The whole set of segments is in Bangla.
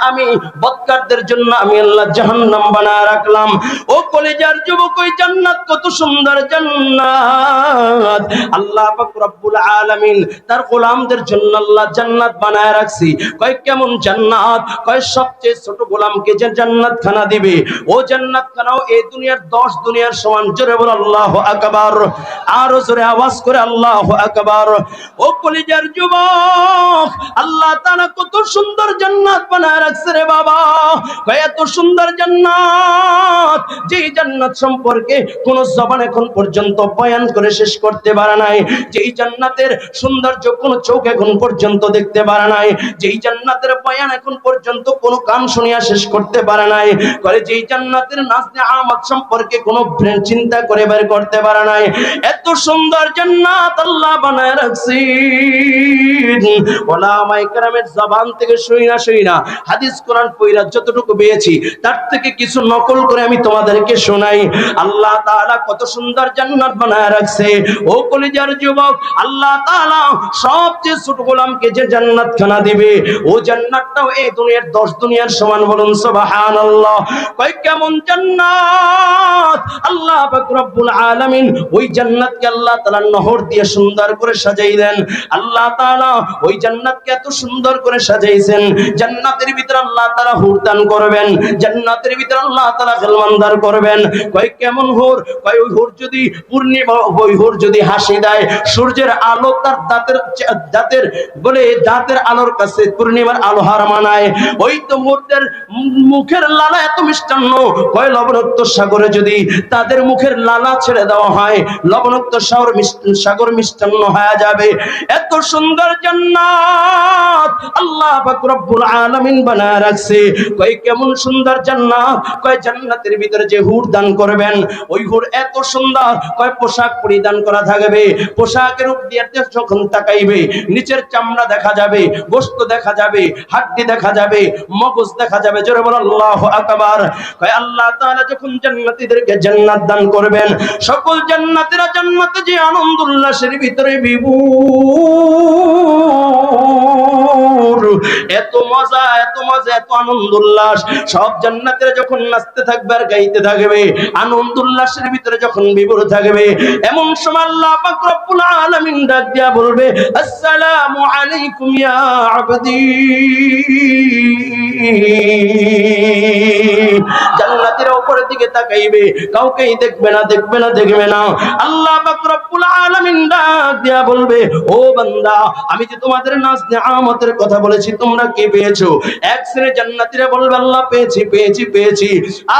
আমি বদকারদের জন্য আমি আল্লাহ জাহান্নাম বানায় রাখলাম। ও কলেজার যুবক, ওই জান্নাত কত সুন্দর জান্নাত! আল্লাহ পাক রব্বুল আলামিন তার গোলামদের জন্য আল্লাহ জান্নাত বানায় রাখছি। কয় কেমন জান্নাত? কয় সবচেয়ে ছোট গোলামকে যে জান্নাত খানা দিবে, ও জান্নাত খানাও এই দুনিয়ার 10 দুনিয়ার সমান। জোরে বল আল্লাহু আকবার, আরো জোরে আওয়াজ করে আল্লাহু আকবার। ও কলেজার যুবক, আল্লাহ তাআলা কত সুন্দর জান্নাত বানায় রাখছে রে বাবা। এত সুন্দর জান্নাত, যেই জান্নাত সম্পর্কে কোন জবান এখন পর্যন্ত বয়ান করে শেষ করতে পারে নাই। যেই জান্নাতের সৌন্দর্য কোন চোখ এখন পর্যন্ত দেখতে পারে নাই। যেই জান্নাতের বয়ান এখন পর্যন্ত কোন কান শুনিয়া শেষ করতে পারে নাই। করে যেই জান্নাতের নাজনে আমত সম্পর্কে কোন ব্রেন চিন্তা করে বের করতে পারে নাই। এত সুন্দর জান্নাত আল্লাহ বানায় রাখছি। ওলামায়ে কেরামের জবান থেকে শুইনা হাদিস কোরআন পড়া যতটুকু পেয়েছি তার থেকে কিছু নকল করে আমি তোমাদেরকে শোনাই। আল্লাহ তাআলা কত সুন্দর জান্নাত বানায় রাখছে। ও কলিজার যুবক, আল্লাহ তাআলা সবচেয়ে ছোট গোলামকে যে জান্নাত খানা দিবে, ও জান্নাতটাও এই দুনিয়ার 10 দুনিয়ার সমান। বলুন সুবহানাল্লাহ। কয় কেমন জান্নাত! আল্লাহ পাক রব্বুল আলামিন ওই জান্নাতকে আল্লাহ তাআলা নহর দিয়ে সুন্দর করে সাজাইলেন। আল্লাহ তাআলা ওই জান্নাতকে এত সুন্দর করে সাজাইছেন। জান্নাতের ভিতরে আল্লাহ তাআলা হুর দান করবেন, জান্নাতের ভিতরে আল্লাহ তাআলা গলমানদার করবেন। কয় কেমন হুর? কয় ওই হুর যদি পূর্ণিমা, ওই হুর যদি হাসি দেয়, সূর্যের আলো তার দাঁতের আলোর কাছে পূর্ণিমার আলো হার মানায়। ওই তো হুরদের মুখের লালা এত মিষ্টান্ন, কয় লবণাক্ত সাগরে যদি তাদের মুখের লালা ছেড়ে দেওয়া হয়, লবণাক্ত সাগর মিষ্টান্ন হয়ে যাবে। এত সুন্দর জান্নাত আল্লাহ পাক রব্বুল আলামিন বানায় রাখছে। কয় কেমন সুন্দর জান্নাত! কয় জান্নাতের ভিতরে যে হুর দান করবেন, ওই হুর এত সুন্দর, কয় পোশাক পরিধান করা থাকবে। পোশাকের উপর দিয়ে যখন তাকাইবে, নিচের চামড়া দেখা যাবে, গোশত দেখা যাবে, হাড্ডি দেখা যাবে, মগজ দেখা যাবে। জোরে বল আল্লাহু আকবার। কয় আল্লাহ তাআলা যখন জান্নাতীদেরকে জান্নাত দান করবেন, সকল জান্নাতীরা জান্নাতে যে আনন্দ উল্লাসের ভিতরে বিভোর, এত মজা, এত মজা, এত আনন্দ উল্লাস। সব জান্নাতীরা যখন নাচতে থাকবে আর গাইতে থাকবে, আনন্দ উল্লাসের ভিতরে যখন বিভোর থাকবে, এমন সময় আল্লাহ পাক রব্বুল আলামিন ডাক দিয়া বলবে, আসসালামু আলাইকুম ইয়া আবদি। জান্নাতীরা উপরের দিকে তাকাইবে, কাউকেই দেখবে না, দেখবে না, দেখবে না। আল্লাহ পাক রব্বুল আলামিন ডাক দিয়া বলবে, ও বান্দা, আমি যে তোমাদের নাজ নিয়ামতের কথা বলেছি, তোমরা কি পেয়েছো? এক শ্রেণীর জান্নাতীরা বলবে, আল্লাহ পেয়েছি, পেয়েছি, পেয়েছি।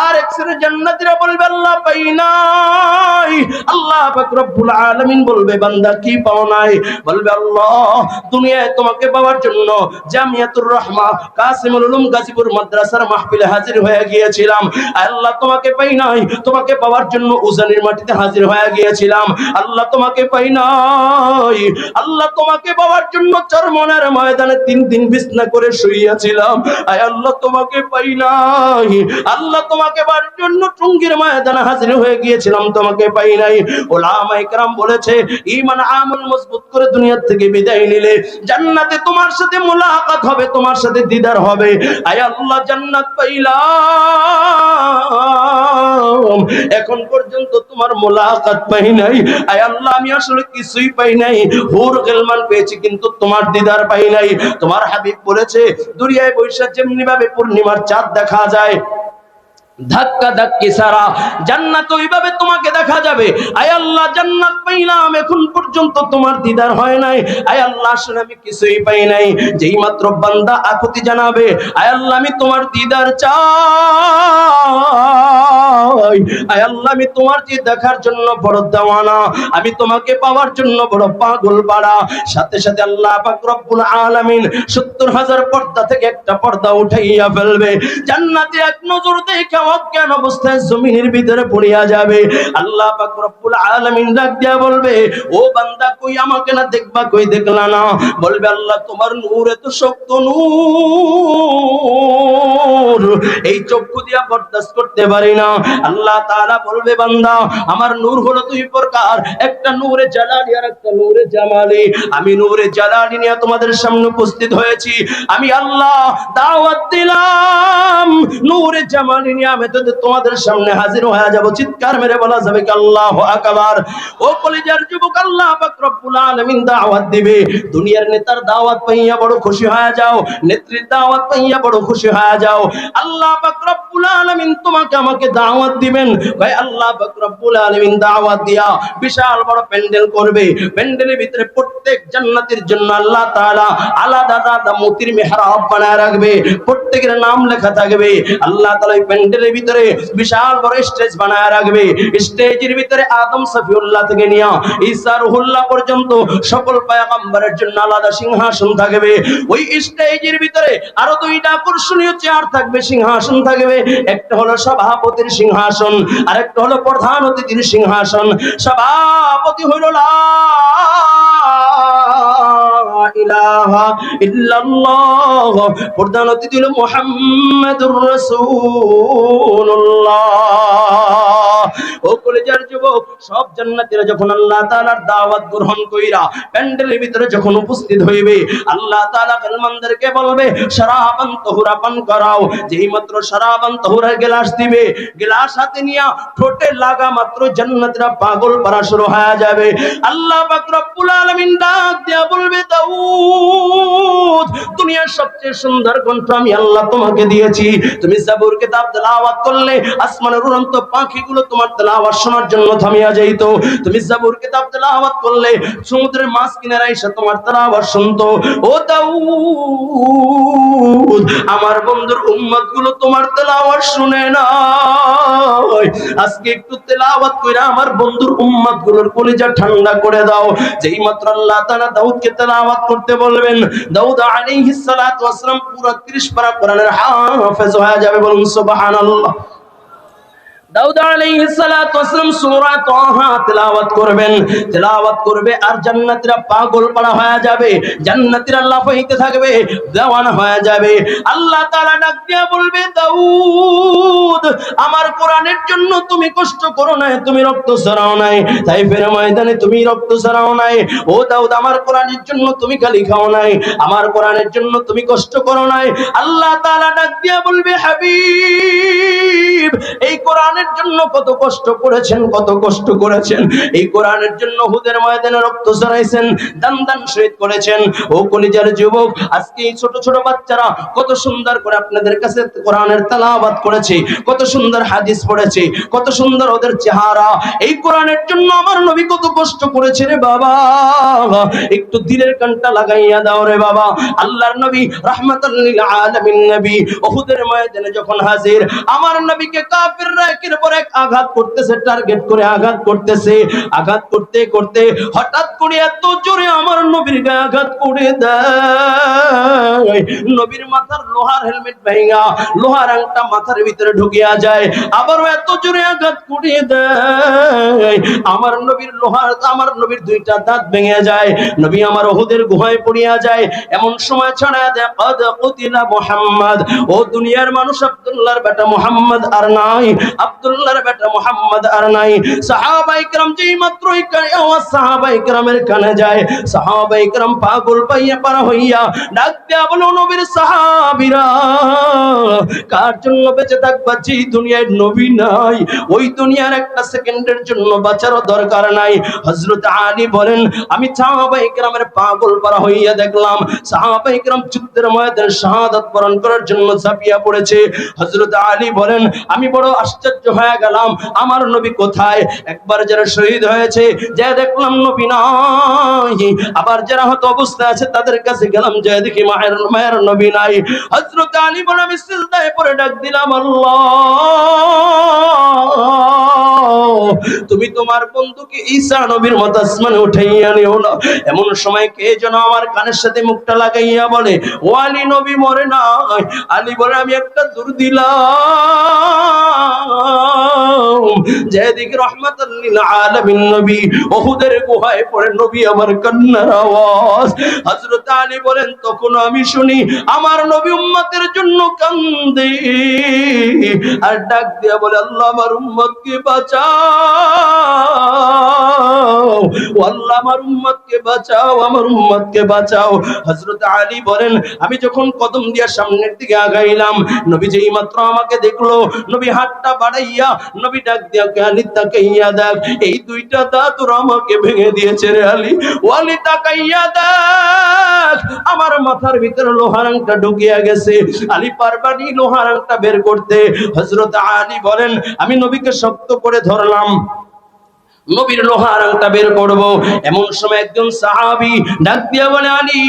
আর এক শ্রেণীর জান্নাতীরা বলবে, আল্লাহ পাই নাই। আল্লাহ পাক রব্বুল আলামিন বলবে, বান্দা কি পাও নাই? বলবে, আল্লাহ দুনিয়ায় তোমাকে পাওয়ার জন্য জামিয়াতুর রাহমা কাসিমুল উলুম গাজীপুর মাদ্রাসার মাহফিলে হাজির হয়ে গিয়েছিলাম। আল্লাহ তোমাকে পাই নাই। তোমাকে পাওয়ার জন্য উজানির মাটিতে হাজির হয়ে গিয়েছিলাম। আল্লাহ তোমাকে পাই নাই। আল্লাহ তোমাকে পাওয়ার জন্য চরমনের ময়দানে 3 দিন বিছনা করে শুইয়াছিলাম। আয় আল্লাহ তোমাকে পাই নাই। আল্লাহ তোমাকে পাওয়ার জন্য টুঙ্গির ময়দানে হাজির হয়ে গিয়েছিলাম, তোমাকে পাই নাই। উলামায়ে কেরাম বলেছে, ঈমান আমল মজবুত করে দুনিয়া থেকে বিদায় নিলে জান্নাতে তোমার সাথে মুলাকাত হবে, তোমার সাথে দিদার হবে। আয় আল্লাহ জান্নাত পাইলাম, এখন পর্যন্ত তোমার মুলাকাত পাই নাই। আয় আল্লাহ আমি আসলে কিছুই পাই নাই, হুর গিলমান পেয়েছি কিন্তু তোমার দিদার পাই নাই। তোমার হাবিব বলেছে, দুনিয়ায় বৈশাখ যেমনি ভাবে পূর্ণিমার চাঁদ দেখা যায়, ধাক্কা ধাক্কি সারা জান্নাত ওইভাবে তোমাকে দেখা যাবে। আয় আল্লাহ জান্নাত পাইলাম, এখন পর্যন্ত তোমার দিদার হয় নাই। আয় আল্লাহ আসলে আমি কিছুই পাই নাই। যেই মাত্র বান্দা আকুতি জানাবে, আয় আল্লাহ আমি তোমার দিদার চাই, আয় আল্লাহ আমি তোমার যে দেখার জন্য বড় দেওয়ানা, আমি তোমাকে পাওয়ার জন্য বড় পাগল পাড়া, সাথে সাথে আল্লাহ পাক রব্বুল আলামিন 70,000 পর্দা থেকে একটা পর্দা উঠাইয়া ফেলবে। জান্নাতে এক নজর দেখে অজ্ঞান অবস্থায় জমিনের ভিতরে পড়িয়া যাবে। আল্লাহ পাক রব্বুল আলামিন ডাক দিয়া বলবে, ও বান্দা কই আমাকে না দেখবা, কই দেখলা না? বলবে, আল্লাহ তোমার নূর এত শক্ত নূর, এই চক্ষু দিয়া বরদাস্ত করতে পারি না। আল্লাহ তাআলা বলবে বান্দা আমার নূর হলো দুই প্রকার, একটা নূরে জালালি আর একটা নূরে জামালি। আমি নূরে জালালি নিয়ে তোমাদের সামনে উপস্থিত হয়েছি, আমি আল্লাহ দাওয়াত দিলাম নূরে জামালি নিয়ে আমি তো তোমাদের সামনে হাজির হয়ে যাব। চিৎকার মেরে বলা যাবে কি আল্লাহু আকবার। ও কলিজার যুবক, আল্লাহ পাক রব্বুল আলামিন দাওয়াত দিবে। দুনিয়ার নেতার দাওয়াত পাইয়া বড় খুশি হয়ে যাও, নেত্রীর দাওয়াত পাইয়া বড় খুশি হয়ে যাও। আল্লাহ পাক রব্বুল আলামিন তোমাকে আমাকে দাওয়াত দিবেন। ভাই আল্লাহ পাক রব্বুল আলামিন দাওয়াত দিয়া বিশাল বড় প্যান্ডেল করবে। প্যান্ডেলের ভিতরে প্রত্যেক জান্নাতের জন্য আল্লাহ তাআলা আলাদা আলাদা মতির মেহরাব বানায় রাখবে, প্রত্যেকের নাম লেখা থাকবে। আল্লাহ তাআলা এই প্যান্ডেলের ভিতরে বিশাল বড় স্টেজ বানায় রাখবে। স্টেজের ভিতরে আদম সফিউল্লাহ থেকে নিয়া ঈসা রুহুল্লাহ পর্যন্ত সকল পয়গম্বরের জন্য আলাদা সিংহাসন থাকবে। ওই স্টেজের ভিতরে আরো দুইটা আকর্ষণীয় চেয়ার থাকবে, সিংহাসন থাকবে। একটা হলো সভাপতির সিংহাসন, আর একটা হলো প্রধান অতিথির সিংহাসন। সভাপতি হলো লা ইলাহা ইল্লাল্লাহ, প্রধান অতিথি হলো মুহাম্মাদুর রাসূলুল্লাহ। ও কলেজের যুবক, সব জান্নাতীরা যখন আল্লাহ তাআলার দাওয়াত গ্রহণ কইরা প্যান্ডেলের ভিতরে যখন উপস্থিত হইবে, আল্লাহ তাআলা মুসলমানদেরকে বলবে শরাবান তাহুরা পান করাও। যেই মাত্র শরাবান তাহুরার গ্লাস দিবে, গ্লাস হাতে নিয়া ঠোঁটে লাগা মাত্র জান্নাতীরা পাগল পারা শুরু হয়ে যাবে। আল্লাহ পাক রব্বুল আলামিন ডাক দিয়া বলবে দাউদ, দুনিয়ার সবচেয়ে সুন্দর কণ্ঠ আমি আল্লাহ তোমাকে দিয়েছি। তুমি জাবুর কিতাব তেলাওয়াত করলে আসমানের উড়ন্ত পাখিগুলো তোমার তেলাওয়াত শোনার জন্য থামিয়া যাইত। তুমি জাবুর কিতাব তেলাওয়াত করলে সমুদ্রের মাছ কিনারায় এসে তোমার তেলাওয়াত শুনতো। ও দাউদ, আমার বন্ধুর উম্মতগুলো তোমার তেলাওয়াত শুনে না। আজকে একটু তেলাওয়াত কইরা আমার বন্ধুর উম্মতগুলোর কলিজা ঠান্ডা করে দাও। যেই মাত্র আল্লাহ তাআলা দাউদকে তেলাওয়াত করতে বলবেন, দাউদ আলাইহিস সালাতু ওয়াস সালাম পুরো 30 পারা কোরআনের হাফেজ হয়ে যাবে। বলুন সুবহানাল্লাহ। দাউদ আলাইহিস সালাতু ওয়াস সালাম সূরা তাহা তেলাওয়াত করবেন, তেলাওয়াত করবে আর জান্নাতীরা পাগল পাড়া হয়ে যাবে, জান্নাতীরা লাফাইতে থাকবে, দেওয়ানা হয়ে যাবে। আল্লাহ তাআলা ডাক দিয়া বলবে দাউদ, আমার কোরআনের জন্য তুমি কষ্ট করো নাই, তুমি রক্ত ঝরাও নাই, তাইফের ময়দানে তুমি রক্ত ঝরাও নাই। ও দাউদ, আমার কোরআনের জন্য তুমি গালি খাও নাই, আমার কোরআনের জন্য তুমি কষ্ট করো নাই। আল্লাহ তাআলা ডাক দিয়া বলবে হাবিব, এই কোরআনের জন্য কত কষ্ট করেছেন, কত কষ্ট করেছেন। এই কোরআনের জন্য হুদের ময়দানে রক্ত ঝরাইছেন, দান দান শহীদ করেছেন। ও কলিজার যুবক, আজকে এই ছোট ছোট বাচ্চারা কত সুন্দর করে আপনাদের কাছে কোরআনের তেলাওয়াত করেছে, কত সুন্দর হাদিস পড়েছে, কত সুন্দর ওদের চেহারা। এই কোরআনের জন্য আমার নবী কত কষ্ট করেছে রে বাবা, একটু দিলের কানটা লাগাইয়া দাও রে বাবা। আল্লাহর নবী রাহমাতাল লিল আলামিন নবী উহুদের ময়দানে যখন হাজির, আমার নবীকে কাফিররা একের পর এক আঘাত করতেছে, টার্গেট করে আঘাত করতেছে। আঘাত করতে করতে হঠাৎ করে এত জোরে আমার নবীর গায়ে আঘাত করে দেয়, নবীর মাথার লোহার হেলমেট ভাঙা, লোহার আংটা মাথার ভিতরে ঢুকিয়া যায়। আবারও এত জোরে আঘাত করে দেয়, আমার নবীর দুইটা দাঁত ভেঙে যায়। নবী আমার উহুদের গুহায় পড়িয়া যায়। এমন সময় ছড়ায় দেয় কদ কুতিলা মুহাম্মদ। ও দুনিয়ার মানুষ, আব্দুল্লাহর বেটা মুহাম্মদ আর নাই, আব্দুল্লাহর বেটা মুহাম্মদ আর নাই। সাহাবায়ে কেরাম যেই মাত্র এই আওয়াজ সাহাবায়ে কেরামের কানে যায়, সাহাবায়ে কেরাম পাগল পাইয়া পারা হইয়া ডাক দেয়া বলো নবীর সাহাবীরা, কার জন্য বেঁচে থাকবা? যেই দুনিয়ায় নবী নাই, ওই দুনিয়ার একটা সেকেন্ডের জন্য বাঁচারও দরকার নাই। হযরত আলী বলেন, আমি সাহাবায়ে কেরামের পাগল পারা হইয়া দেখলাম সাহাবায়ে কেরাম যুদ্ধের ময়দানে শাহাদাত বরণ করার জন্য ঝাঁপিয়া পড়েছে। হযরত আলী বলেন, আমি বড় আশ্চর্য হয়ে গেলাম, আমার নবী কোথায়? একবার যারা শহীদ হয়েছে যে দেখলাম নবী নাই, আবার যারা হয়তো অবস্থায় আছে তাদের কাছে গেলাম, যে দেখি মায়ের নবী নাই। হযরত আলী বলেন, আমি সিজদায় পড়ে ডাক দিলাম, আল্লাহ তুমি তোমার বন্ধুকে ঈসা নবীর মত আসমানে উঠাইয়া নিও না। এমন সময় কে যেন আমার কানের সাথে মুখটা লাগাইয়া বলে, ও আলী, নবী মরে নাই। আলী বলে, আমি একটা দূর দিলাম, যেদিকে রাহমাতাল লিল আলামিন নবী উহুদের গুহায় পড়ে নবী আমার কান্নার আওয়াজ। হযরত আলী বলেন তখন আমি শুনি আমার নবী উম্মতের জন্য কান্দে আর ডাক দিয়া বলে আল্লাহ আমার উম্মতকে বাঁচাও, আল্লাহ আমার উম্মতকে বাঁচাও, আমার উম্মতকে বাঁচাও। হযরত আলী বলেন আমি যখন কদম দিয়া সামনের দিকে আগাইলাম নবী যেই মাত্র আমাকে দেখলো নবী হাতটা বাড়াইয়া নবী ডাক দিয়া আলী তাকাইয়া দেখ এই দুইটা দাঁত ওরা আমাকে ভেঙে দিয়েছে রে আলী, ওয়ালি তাকাইয়া দেখ আমার মাথার ভিতরে লোহার আংটা ঢুকিয়া গেছে। আলী পারবানি লোহার আংটা বের করতে। হযরত আলী বলেন আমি নবীকে শক্ত করে ধরলাম, নবীর লোহার আংটা বের করব, এমন সময় একজন সাহাবী ডাক দিয়া বলে আলী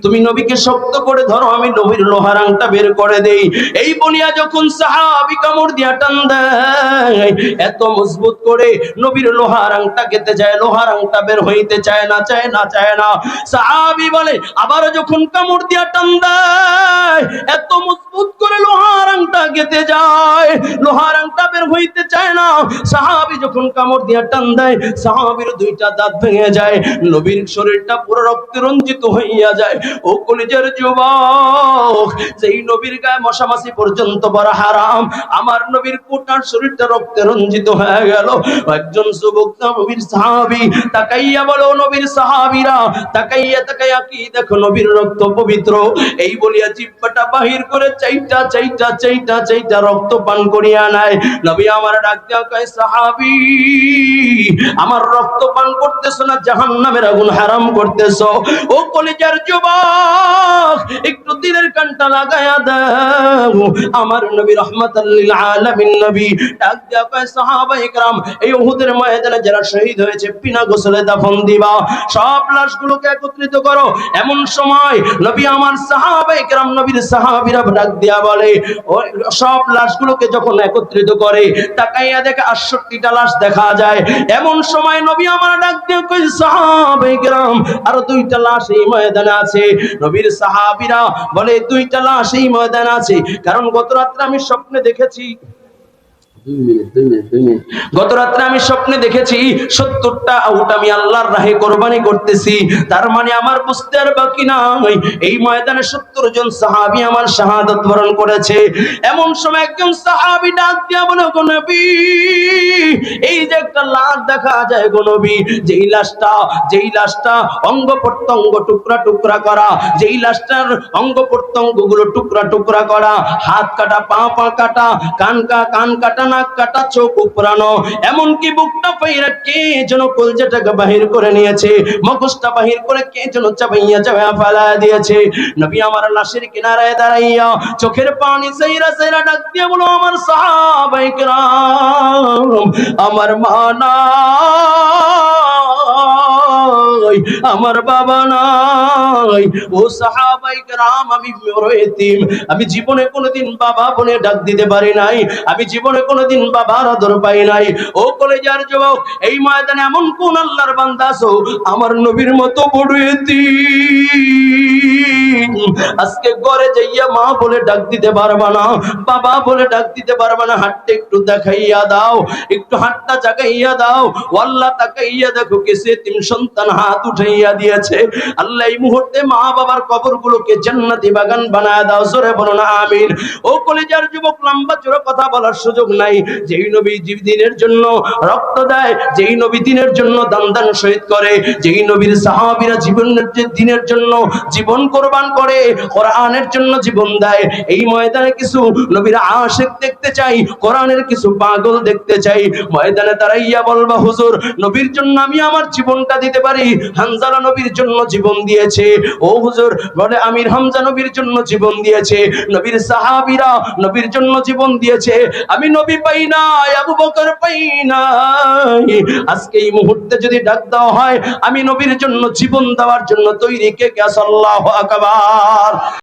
তুমি নবীকে শক্ত করে ধরো আমি নবীর লোহার আংটা বের করে দেই। এই বলিয়া যখন সাহাবী কামড় দিয়া টান দেয় এত মজবুত করে নবীর লোহার আংটা গেতে যায়, লোহার আংটা বের হইতে চায় না সাহাবী বলে আবার যখন কামড় দিয়া টান দেয় এত মজবুত করে লোহার আংটা গেতে যায়, লোহার আংটা বের হইতে চায় না। সাহাবী যখন কামড় দিয়া টান দেয় সাহাবীর দুইটা দাঁত ভেঙে যায়, নবীর শরীরটা পুরো রক্তে রঞ্জিত হইয়া যায়। ও কলিজার যুবক যেই নবীর গায়ে মশামাছি পর্যন্ত বড় হারাম আমার নবীর কোটার শরীরটা রক্তে রঞ্জিত হয়ে গেল। একজন যুবক নবীর সাহাবী তাকাইয়া বলো নবীর সাহাবীরা তাকাইয়া কি দেখো নবীর রক্ত পবিত্র, এই বলিয়া জিহ্বাটা বাহির করে চাইটা রক্ত পান করিয়া নেয়। নবী আমার ডাক দেয়া কয় সাহাবী আমার রক্ত পান করতেছ না জাহান্নামের আগুন হারাম করতেছ। ও কলিজার যুবক একটু দিলের কানটা লাগায়া দাও, আমার নবী রাহমাতাল লিল আলামিন নবী ডাক দেয়া কয় সাহাবায়ে কেরাম এই উহুদের ময়দানে যারা শহীদ হয়েছে বিনা গোসলে দাফন দিবা, সব লাশগুলোকে একত্রিত করো। এমন সময় নবী আমার সাহাবায়ে কেরাম নবীর সাহাবীরা ডাক দেয়া বলে ও সব লাশগুলোকে যখন একত্রিত করে তাকাইয়া দেখে 68টা লাশ দেখা যায়। এমন সময় নবী আমার ডাক দিয়ে কই সাহাবায়ে কেরাম আর দুইটা লাশ এই ময়দানে আছে। নবীর সাহাবীরা বলে দুইটা লাশ এই ময়দানে আছে কারণ গত রাতে আমি স্বপ্নে দেখেছি, গত রাত্রে আমি স্বপ্নে দেখেছি 70টা উট আমি আল্লাহর রাহে কোরবানি করতেছি, তার মানে আমার বুঝতে আর বাকি নাই এই ময়দানে 70 জন সাহাবী আমার শাহাদাত বরণ করেছে। এমন সময় একজন সাহাবী ডাক দিয়া বলে গো নবী এই যে একটা লাশ দেখা যায় গো নবী, যেই লাশটা অঙ্গ প্রত্যঙ্গ টুকরা টুকরা করা, যেই লাশটার অঙ্গ প্রত্যঙ্গ গুলো টুকরা টুকরা করা, হাত কাটা পা কাটা কান কাটা নাক কাটা চোখ উপড়ানো, এমনকি বুকটা ফাইরা কে যেন কলজাটাকে বাহির করে নিয়েছে, মগজটা বাহির করে কে যেন চাবাইয়া ফেলা দিয়েছে। নবী আমার লাশের কিনারায় দাঁড়াইয়া চোখের পানি সাইরা ডাক দিয়ে বলো আমার সাহাবায়ে কেরাম আমার মা নাই, আমার বাবা নাই, ও সাহাবায়ে কেরাম আমি বড় এতিম, আমি জীবনে কোনোদিন বাবা বলে ডাক দিতে পারি নাই, আমি জীবনে কোনোদিন বাবার আদর পাই নাই। ও কলেজার যুবক এই ময়দানে এমন কোন আল্লাহর বান্দা আছো আমার নবীর মতো বড় এতিম আজকে ঘরে যাইয়া মা বলে ডাক দিতে পারবা না, বাবা বলে ডাক দিতে পারবা না, হাতটা একটু দেখাইয়া দাও, একটু হাতটা জাগাইয়া দাও। আল্লাহ তাকাইয়া দেখো কিসে এতিম সন্তান হাত উঠাইয়া দিয়েছে। আল্লাহ এই মুহূর্তে মা বাবার কবরগুলোকে জান্নাতি বাগান বানায় দাও, জোরে বলো না আমিন। ও কলিজার যুবক লম্বা চড়া কথা বলার সুযোগ নাই, যেই নবী দিনের জন্য রক্ত দেয়, যেই নবী দিনের জন্য দান শহীদ করে, যেই নবীর সাহাবীরা জীবনের দিনের জন্য জীবন কোরবান করে, কোরআনের জন্য জীবন দেয়, এই ময়দানে কিছু নবীর আশিক দেখতে চাই, কোরআনের কিছু পাগল দেখতে চাই। ময়দানে দাঁড়াইয়া বলবা হুজুর নবীর জন্য আমি আমার জীবনটা দিতে পারি, হামজা নবীর জন্য জীবন দিয়েছে। ও হুজুর বলে আমির হামজা নবীর জন্য জীবন দিয়েছে, নবীর সাহাবীরা নবীর জন্য জীবন দিয়েছে, আমি নবী পাই নাই, আবু বকর পাই নাই। আজকে এই মুহূর্তে যদি ডাক দেওয়া হয় আমি নবীর জন্য জীবন দেওয়ার জন্য তৈরি, কে কে? আল্লাহু আকবার।